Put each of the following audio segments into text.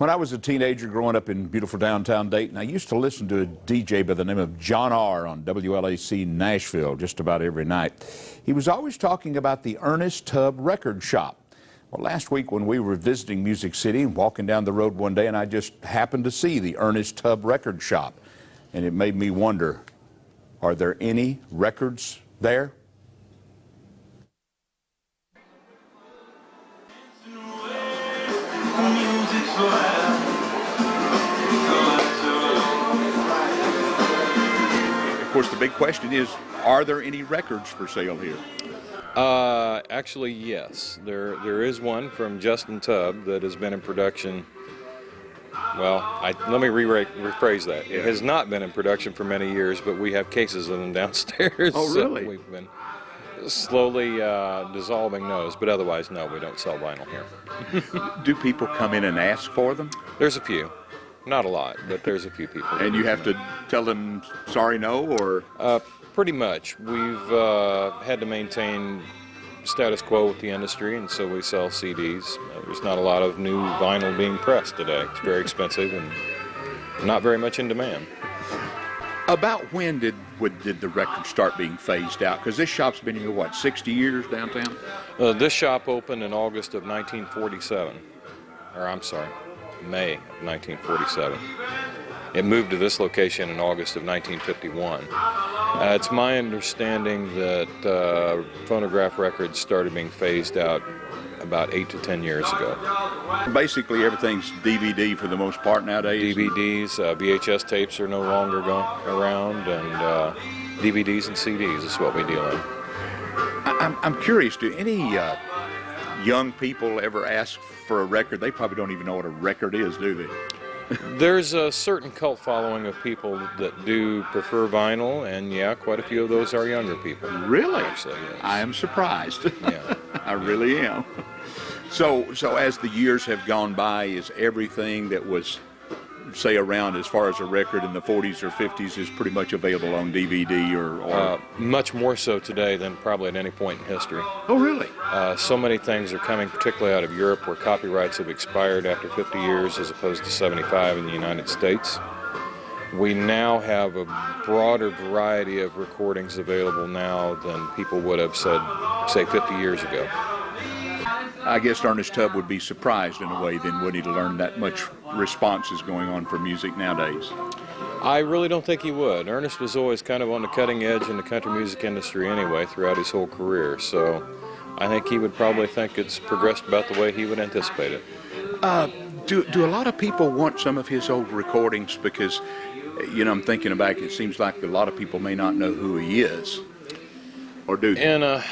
When I was a teenager growing up in beautiful downtown Dayton, I used to listen to a DJ by the name of John R. on WLAC Nashville just about every night. He was always talking about the Ernest Tubb Record Shop. Well, last week when we were visiting Music City, walking down the road one day, and I just happened to see the Ernest Tubb Record Shop. And it made me wonder, are there any records there? Of course, the big question is, are there any records for sale here? Actually, yes. There is one from Justin Tubb that has been in production. Well, let me rephrase that. It has not been in production for many years, but we have cases of them downstairs. Oh, really? So we've been slowly dissolving those, but otherwise, no, we don't sell vinyl here. Do people come in and ask for them? There's a few. Not a lot, but there's a few people. And you have to tell them sorry, no, or? Pretty much. We've had to maintain status quo with the industry, and so we sell CDs. There's not a lot of new vinyl being pressed today. It's very expensive and not very much in demand. About when did the record start being phased out? Because this shop's been here, what, 60 years downtown? This shop opened in August of 1947. Or, I'm sorry, May of 1947. It moved to this location in August of 1951. It's my understanding that phonograph records started being phased out about 8 to 10 years ago. Basically, everything's DVD for the most part nowadays. DVDs, VHS tapes are no longer going around, and DVDs and CDs is what we deal in. I'm curious, do any young people ever ask for a record? They probably don't even know what a record is, do they? There's a certain cult following of people that do prefer vinyl, and yeah, quite a few of those are younger people. Really? Actually, yes. I am surprised. Yeah. I really am. So as the years have gone by, is everything that was, say, around as far as a record in the 40s or 50s is pretty much available on DVD or? Much more so today than probably at any point in history. Oh, really? So many things are coming, particularly out of Europe, where copyrights have expired after 50 years as opposed to 75 in the United States. We now have a broader variety of recordings available now than people would have said, say, 50 years ago. I guess Ernest Tubb would be surprised in a way then, would he, to learn that much response is going on for music nowadays? I really don't think he would. Ernest was always kind of on the cutting edge in the country music industry anyway throughout his whole career, so I think he would probably think it's progressed about the way he would anticipate it. Do a lot of people want some of his old recordings? Because, you know, I'm thinking back, it seems like a lot of people may not know who he is, or do they? In a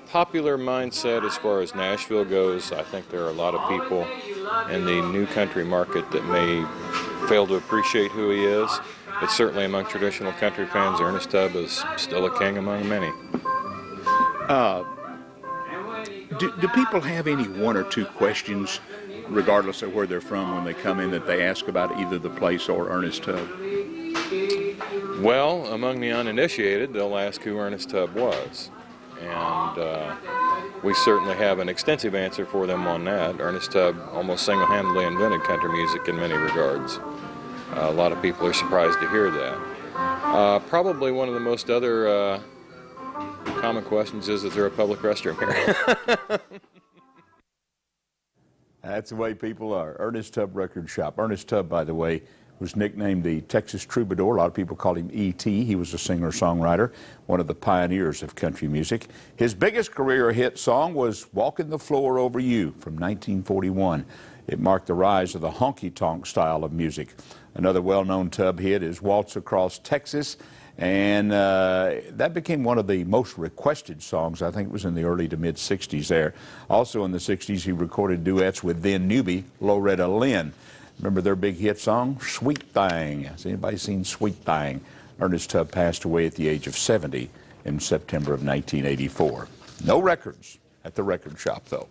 popular mindset as far as Nashville goes, I think there are a lot of people in the new country market that may fail to appreciate who he is, but certainly among traditional country fans, Ernest Tubb is still a king among many. Do people have any one or two questions, regardless of where they're from, when they come in, that they ask about either the place or Ernest Tubb? Well, among the uninitiated, they'll ask who Ernest Tubb was. And we certainly have an extensive answer for them on that. Ernest Tubb almost single-handedly invented country music in many regards. A lot of people are surprised to hear that. Probably one of the most other common questions is there a public restroom here? That's the way people are. Ernest Tubb Record Shop. Ernest Tubb, by the way, was nicknamed the Texas Troubadour. A lot of people called him E.T. He was a singer-songwriter, one of the pioneers of country music. His biggest career hit song was Walking the Floor Over You from 1941. It marked the rise of the honky-tonk style of music. Another well-known Tubb hit is Waltz Across Texas, and that became one of the most requested songs. I think it was in the early to mid-'60s there. Also in the 60s, he recorded duets with then newbie Loretta Lynn. Remember their big hit song, Sweet Thing? Has anybody seen Sweet Thing? Ernest Tubb passed away at the age of 70 in September of 1984. No records at the record shop, though.